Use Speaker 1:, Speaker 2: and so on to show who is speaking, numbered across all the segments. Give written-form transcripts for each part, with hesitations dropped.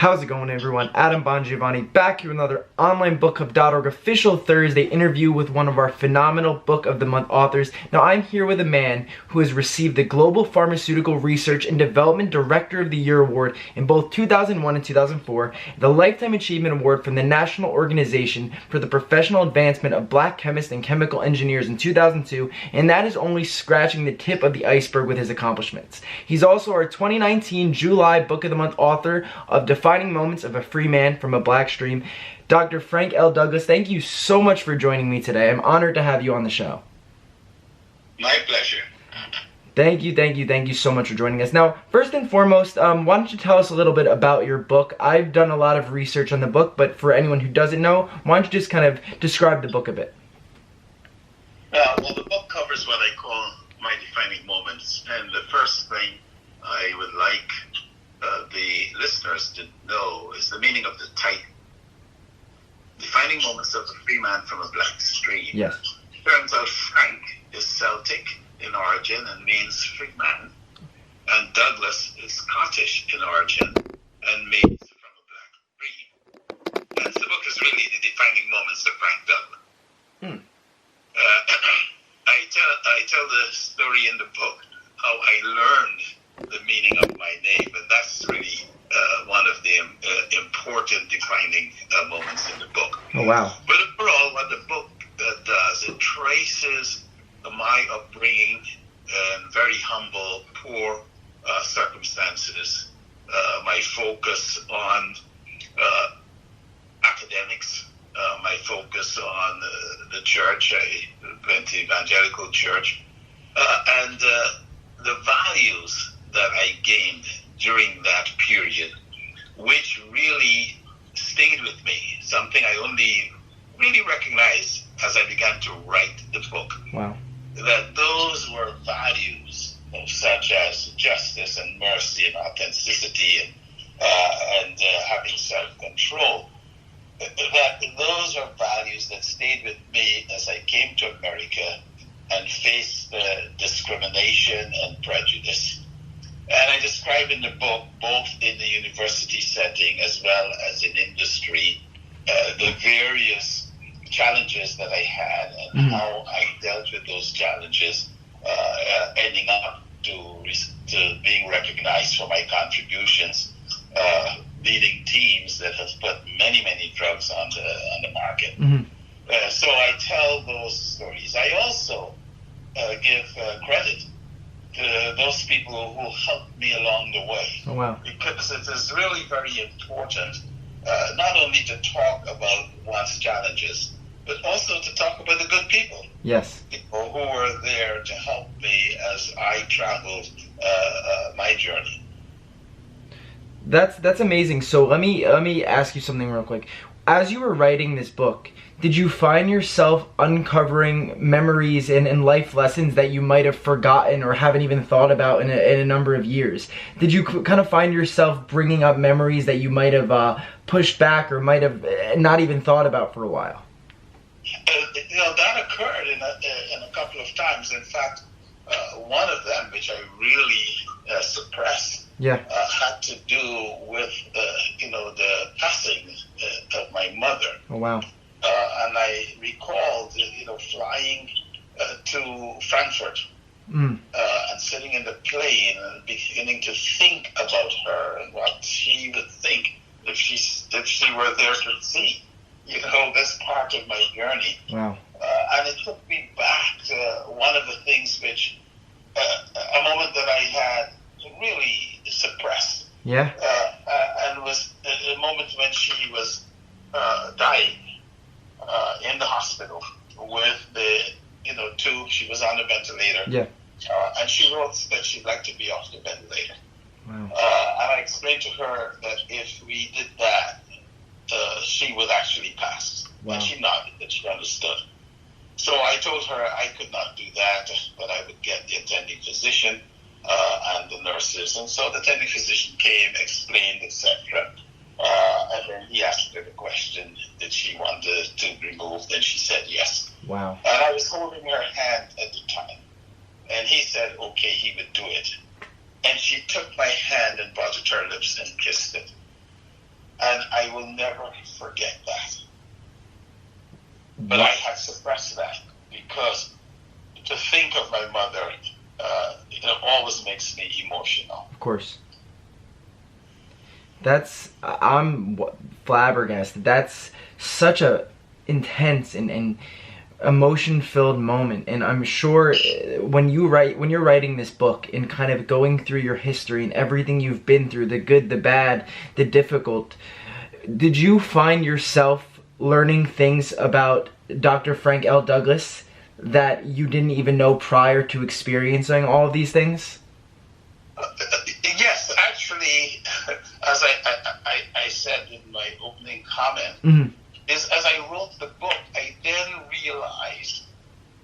Speaker 1: How's it going, everyone? Adam Bongiovanni back here with another onlinebookhub.org official Thursday interview with one of our phenomenal Book of the Month authors. Now, I'm here with a man who has received the Global Pharmaceutical Research and Development Director of the Year Award in both 2001 and 2004, the Lifetime Achievement Award from the National Organization for the Professional Advancement of Black Chemists and Chemical Engineers in 2002, and that is only scratching the tip of the iceberg with his accomplishments. He's also our 2019 July Book of the Month author of Defining Moments of a Free Man from a Black Stream. Dr. Frank L. Douglas, thank you so much for joining me today. I'm honored to have you on the show.
Speaker 2: My pleasure.
Speaker 1: Thank you so much for joining us. Now, first and foremost, why don't you tell us a little bit about your book? I've done a lot of research on the book, but for anyone who doesn't know, why don't you just kind of describe the book a bit?
Speaker 2: Well, the book covers what I call my defining moments, and the first thing I would like the listeners to know is the meaning of the title. Defining Moments of a Free Man from a Black Stream.
Speaker 1: Yes.
Speaker 2: Turns out Frank is Celtic in origin and means free man, and Douglas is Scottish in origin and means from a black stream. And the book is really the defining moments of Frank Douglas. I tell the story in the book how I learned the meaning of my name, and that's really one of the important defining moments in the book.
Speaker 1: Oh, wow.
Speaker 2: But overall, what the book does, it traces my upbringing and very humble, poor circumstances, my focus on academics, my focus on the church. I went to evangelical church, and the values that I gained during that period, which really stayed with me, something I only really recognized as I began to write the book.
Speaker 1: Wow.
Speaker 2: That those were values such as justice and mercy and authenticity and having self-control. That those are values that stayed with me as I came to America and faced discrimination and prejudice. And I describe in the book, both in the university setting as well as in industry, the various challenges that I had and how I dealt with those challenges, ending up to being recognized for my contributions, leading teams that have put many drugs on the market. So I tell those stories. I also give credit to those people who helped me along the way.
Speaker 1: Oh, wow.
Speaker 2: Because it is really very important not only to talk about one's challenges, but also to talk about the good people.
Speaker 1: Yes.
Speaker 2: People who were there to help me as I traveled my journey.
Speaker 1: That's amazing. So let me ask you something real quick. As you were writing this book, did you find yourself uncovering memories and life lessons that you might have forgotten or haven't even thought about in a number of years? Did you kind of find yourself bringing up memories that you might have pushed back or might have not even thought about for a while?
Speaker 2: That occurred in a couple of times. In fact, one of them, which I really suppressed, had to do with the passing of my mother.
Speaker 1: Oh, wow.
Speaker 2: And I recalled, flying to Frankfurt and sitting in the plane and beginning to think about her and what she would think if she were there to see, this part of my journey.
Speaker 1: Wow.
Speaker 2: And it took me back to one of the things which, a moment that I had really suppressed.
Speaker 1: Yeah.
Speaker 2: And it was a moment when she was dying in the hospital with she was on a ventilator.
Speaker 1: Yeah.
Speaker 2: And she wrote that she'd like to be off the ventilator.
Speaker 1: Wow.
Speaker 2: And I explained to her that if we did that, she would actually pass.
Speaker 1: Wow.
Speaker 2: And she nodded, and she understood. So I told her I could not do that, but I would get the attending physician and the nurses. And so the attending physician came, explained, etc. And then he asked her the question, did she want to be removed? And she said yes.
Speaker 1: Wow.
Speaker 2: And I was holding her hand at the time. And he said, okay, he would do it. And she took my hand and brought it to her lips and kissed it. And I will never forget that. But I had suppressed that because to think of my mother, always makes me emotional.
Speaker 1: Of course. I'm flabbergasted. That's such a intense and emotion-filled moment, and I'm sure when you're writing this book and kind of going through your history and everything you've been through, the good, the bad, the difficult, did you find yourself learning things about Dr. Frank L. Douglas that you didn't even know prior to experiencing all of these things?
Speaker 2: Yes, actually, as I said in my opening comment,
Speaker 1: Mm-hmm.
Speaker 2: is as I wrote the book, I then realized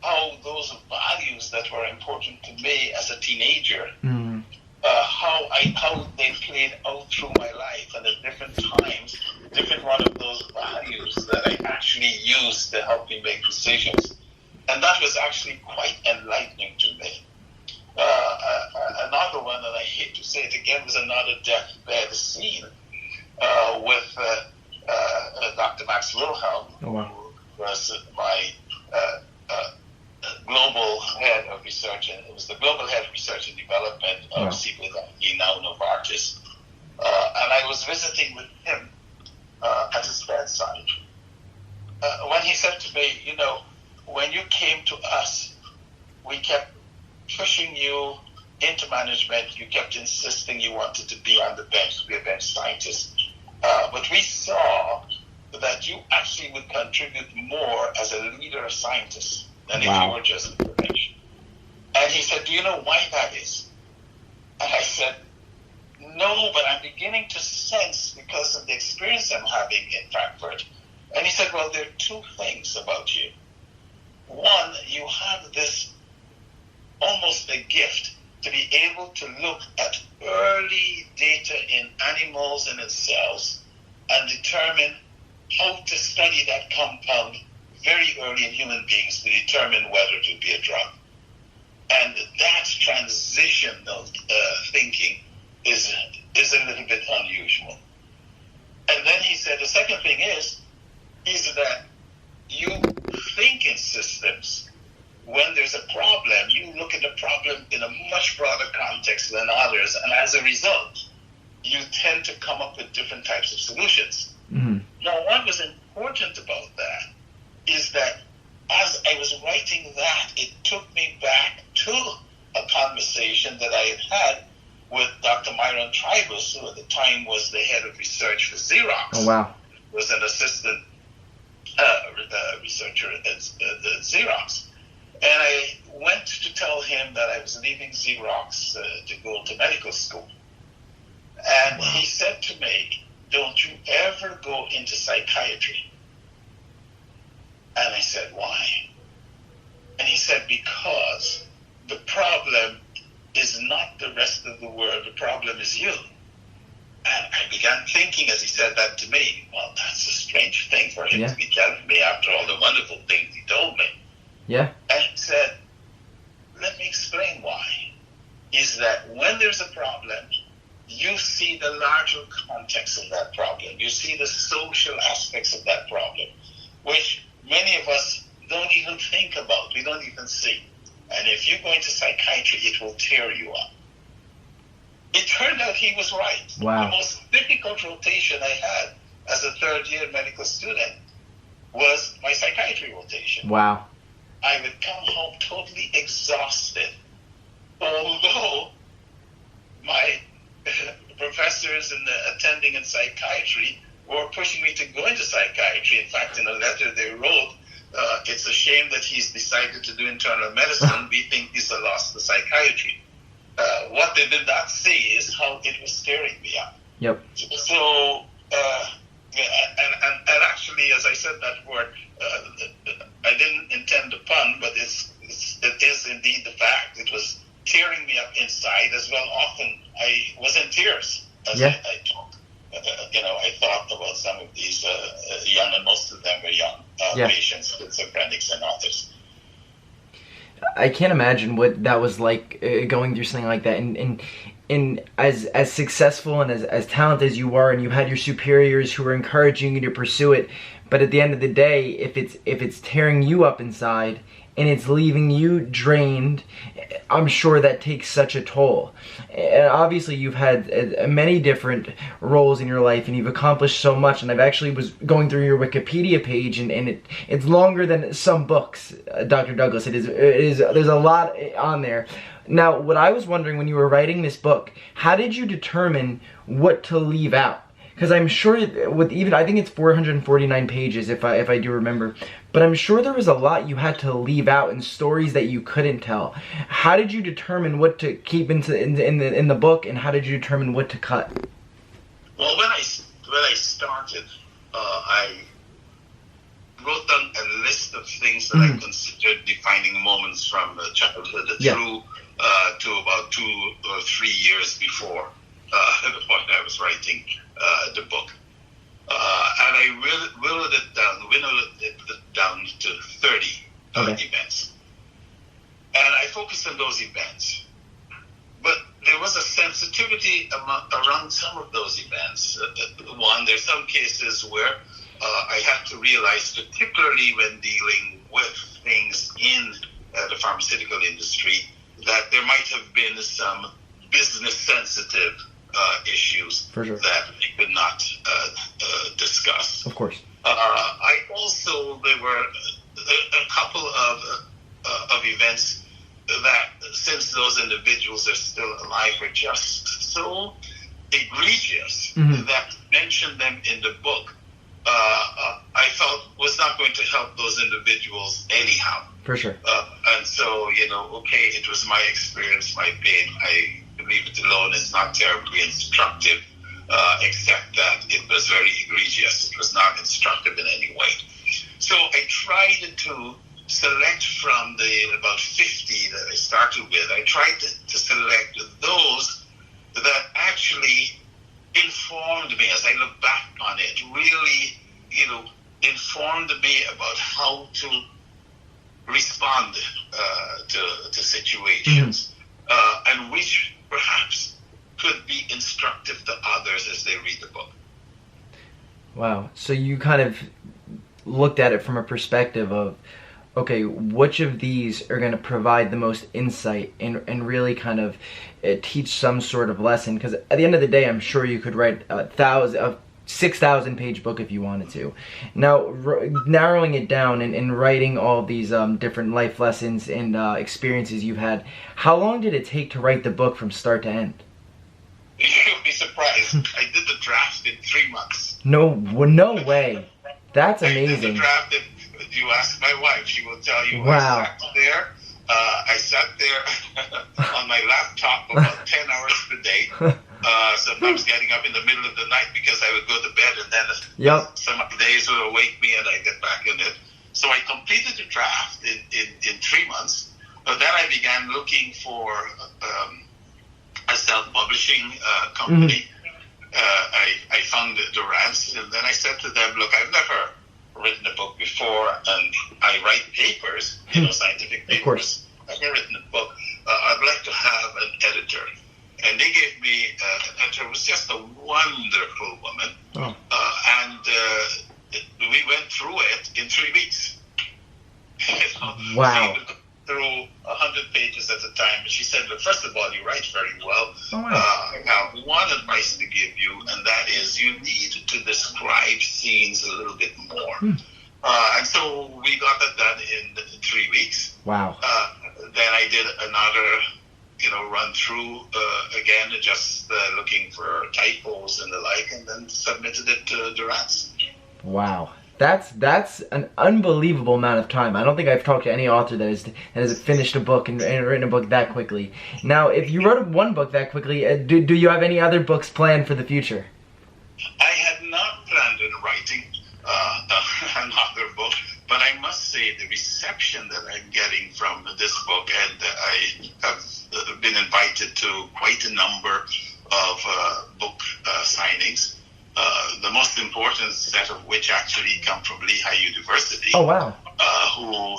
Speaker 2: how those values that were important to me as a teenager,
Speaker 1: Mm-hmm.
Speaker 2: How they played out through my life, and at different times, different one of those values that I actually used to help me make decisions. And that was actually quite enlightening to me. Another one, and I hate to say it again, was another deathbed scene with Dr. Max Wilhelm,
Speaker 1: Oh, wow.
Speaker 2: who was my global head of research, and it was the global head of research and development of
Speaker 1: Wow.
Speaker 2: CPW, now Novartis. And I was visiting with him at his bedside. When he said to me, when you came to us, we kept pushing you into management. You kept insisting you wanted to be on the bench, to be a bench scientist. But we saw that you actually would contribute more as a leader or scientist than if you were just on the bench. And he said, do you know why that is? And I said, no, but I'm beginning to sense because of the experience I'm having in Frankfurt. And he said, well, there are two things about you. One, you have this almost a gift to be able to look at early data in animals and in cells and determine how to study that compound very early in human beings to determine whether it will be a drug. And that transitional thinking is a little bit unusual. And then he said, the second thing is that you think in systems. When there's a problem, you look at the problem in a much broader context than others, and as a result, you tend to come up with different types of solutions.
Speaker 1: Mm-hmm.
Speaker 2: Now, what was important about that is that as I was writing that, it took me back to a conversation that I had with Dr. Myron Tribus, who at the time was the head of research for Xerox.
Speaker 1: Oh, wow.
Speaker 2: Was an assistant researcher at Xerox. And I went to tell him that I was leaving Xerox to go to medical school. And he said to me, don't you ever go into psychiatry. And I said, why? And he said, because the problem is not the rest of the world, the problem is you. And I began thinking as he said that to me, well, that's a strange thing for him to be telling me after all the wonderful things he told me.
Speaker 1: Yeah.
Speaker 2: And he said, let me explain why. Is that when there's a problem, you see the larger context of that problem. You see the social aspects of that problem, which many of us don't even think about. We don't even see. And if you go into psychiatry, it will tear you up. It turned out he was right.
Speaker 1: Wow.
Speaker 2: The most difficult rotation I had as a third-year medical student was my psychiatry rotation.
Speaker 1: Wow.
Speaker 2: I would come home totally exhausted, although my professors and attending in psychiatry were pushing me to go into psychiatry. In fact, in a letter they wrote, it's a shame that he's decided to do internal medicine. We think he's a loss to psychiatry. What they did not see is how it was tearing me up.
Speaker 1: Yep.
Speaker 2: So, and actually, as I said that word, I didn't intend to pun, but it is indeed the fact. It was tearing me up inside as well. Often I was in tears as I talked. I thought about some of these young, and most of them were young patients, schizophrenics and others.
Speaker 1: I can't imagine what that was like going through something like that. And in as successful and as talented as you are, and you had your superiors who were encouraging you to pursue it, but at the end of the day, if it's tearing you up inside and it's leaving you drained, I'm sure that takes such a toll. And obviously you've had many different roles in your life and you've accomplished so much, and I've actually was going through your Wikipedia page, and it's longer than some books, Dr. Douglas. It is there's a lot on there. Now, what I was wondering when you were writing this book, how did you determine what to leave out? Because I'm sure with even, I think it's 449 pages if I do remember, but I'm sure there was a lot you had to leave out and stories that you couldn't tell. How did you determine what to keep in the book, and how did you determine what to cut?
Speaker 2: Well, when I started, I wrote down a list of things that I considered defining moments from childhood through to about 2 or 3 years before the point I was writing the book. And I whittled it down to 30 events. And I focused on those events. But there was a sensitivity around some of those events. One, there's some cases where I had to realize, particularly when dealing with things in the pharmaceutical industry, that there might have been some business-sensitive issues that we could not discuss.
Speaker 1: Of course.
Speaker 2: There were a couple of events that, since those individuals are still alive, were just so egregious that to mention them in the book, I felt was not going to help those individuals anyhow.
Speaker 1: For sure.
Speaker 2: And so, okay, it was my experience, my pain. I leave it alone. It's not terribly instructive, except that it was very egregious. It was not instructive in any way. So I tried to select from the about 50 that I started with. I tried to select those that actually informed me, as I look back on it, really, informed me about how to respond to situations, and which perhaps could be instructive to others as they read the book.
Speaker 1: Wow. So you kind of looked at it from a perspective of, okay, which of these are going to provide the most insight and really kind of teach some sort of lesson? Because at the end of the day, I'm sure you could write a 6,000 page book if you wanted to. Now, narrowing it down and writing all these different life lessons and experiences you've had, how long did it take to write the book from start to end?
Speaker 2: You'll be surprised. I did the draft in 3 months.
Speaker 1: No way. That's amazing.
Speaker 2: I did the draft. If you ask my wife, she will tell you.
Speaker 1: Wow.
Speaker 2: I sat there on my laptop about 10 hours per day. Sometimes getting up in the middle of the night because I would go to bed, and then some days would awake me and I'd get back in it. So I completed the draft in 3 months. But then I began looking for a self-publishing company. I found Durrance, and then I said to them, look, I've never written a book before, and I write papers, scientific papers. Of course. I've never written a book. I'd like to have an editor. And they gave me an editor who was just a wonderful woman. And we went through it in 3 weeks.
Speaker 1: Wow.
Speaker 2: Through 100 pages at a time. And she said, look, first of all, you write very well.
Speaker 1: Wow.
Speaker 2: I have one advice to give you, and that is you need to describe scenes a little bit more. And so we got that done in 3 weeks.
Speaker 1: Wow.
Speaker 2: Then I did another, run through again, just looking for typos and the like, and then submitted it to Durrance.
Speaker 1: Wow. That's an unbelievable amount of time. I don't think I've talked to any author that has finished a book and written a book that quickly. Now, if you wrote one book that quickly, do you have any other books planned for the future?
Speaker 2: I had not planned on writing another book, but I must say the reception that I'm getting from this book, and I have been invited to quite a number of book signings. The most important set of which actually come from Lehigh University.
Speaker 1: Oh, wow.
Speaker 2: Who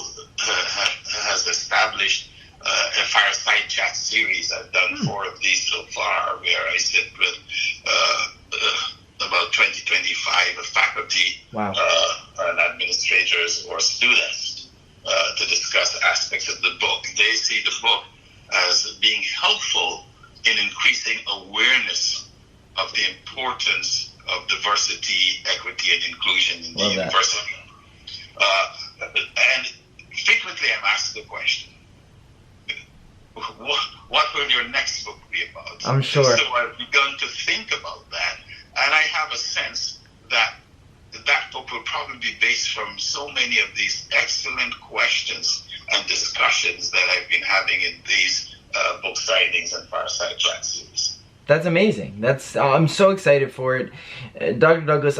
Speaker 2: has established a fireside chat series. I've done 4 of these so far, where I sit with about 20-25 faculty
Speaker 1: Wow.
Speaker 2: and administrators or students to discuss aspects of the book. They see the book as being helpful in increasing awareness of the importance of diversity, equity, and inclusion in the university. And frequently I'm asked the question, what will your next book be about?
Speaker 1: I'm sure.
Speaker 2: So I've begun to think about that, and I have a sense that that book will probably be based from so many of these excellent questions and discussions that I've been having in these book signings and fireside chat series.
Speaker 1: That's amazing. I'm so excited for it. Dr. Douglas,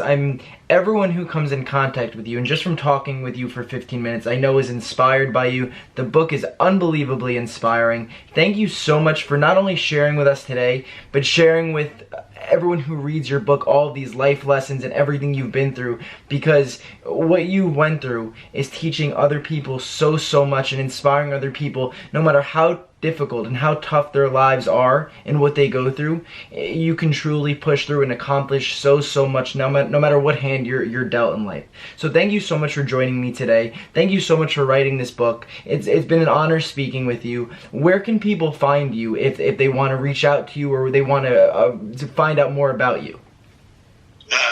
Speaker 1: everyone who comes in contact with you, and just from talking with you for 15 minutes, I know is inspired by you. The book is unbelievably inspiring. Thank you so much for not only sharing with us today, but sharing with everyone who reads your book all of these life lessons and everything you've been through, because what you went through is teaching other people so much and inspiring other people, no matter how difficult and how tough their lives are and what they go through. You can truly push through and accomplish so much, no matter what hand you're dealt in life. So thank you so much for joining me today. Thank you so much for writing this book. It's been an honor speaking with you. Where can people find you if they want to reach out to you, or they want to find out more about you?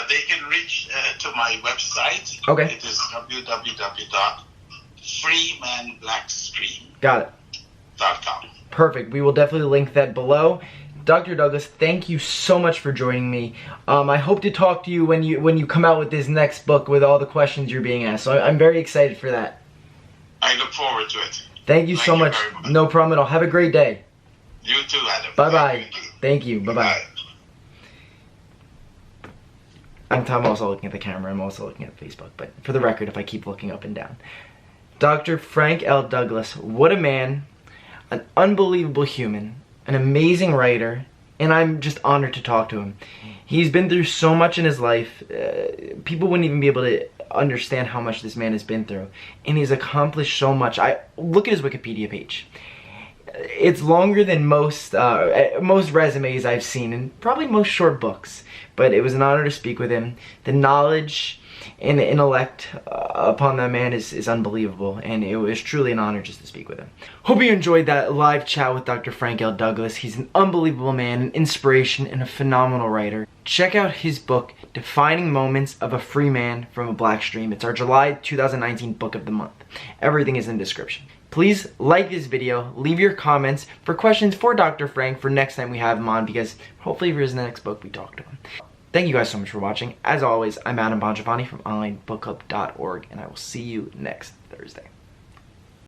Speaker 2: They can reach to my website.
Speaker 1: Okay.
Speaker 2: It is www.freemanblackstream.com.
Speaker 1: Got it. Perfect. We will definitely link that below. Dr. Douglas, thank you so much for joining me. I hope to talk to you when you come out with this next book with all the questions you're being asked. So I'm very excited for that.
Speaker 2: I look forward to it.
Speaker 1: Thank you so much. No problem at all. Have a great day.
Speaker 2: You too, Adam.
Speaker 1: Bye-bye. Thank you. Bye-bye. I'm also looking at the camera. I'm also looking at Facebook. But for the record, if I keep looking up and down. Dr. Frank L. Douglas, what a man. An unbelievable human, an amazing writer, and I'm just honored to talk to him. He's been through so much in his life. People wouldn't even be able to understand how much this man has been through, and he's accomplished so much. Look at his Wikipedia page. It's longer than most resumes I've seen, and probably most short books, but it was an honor to speak with him. The knowledge and the intellect upon that man is unbelievable, and it was truly an honor just to speak with him. Hope you enjoyed that live chat with Dr. Frank L. Douglas. He's an unbelievable man, an inspiration, and a phenomenal writer. Check out his book, Defining Moments of a Free Man from a Black Stream. It's our July 2019 book of the month. Everything is in the description. Please like this video, leave your comments for questions for Dr. Frank for next time we have him on, because hopefully for his next book we talk to him. Thank you guys so much for watching. As always, I'm Adam Bongiovanni from onlinebookclub.org, and I will see you next Thursday.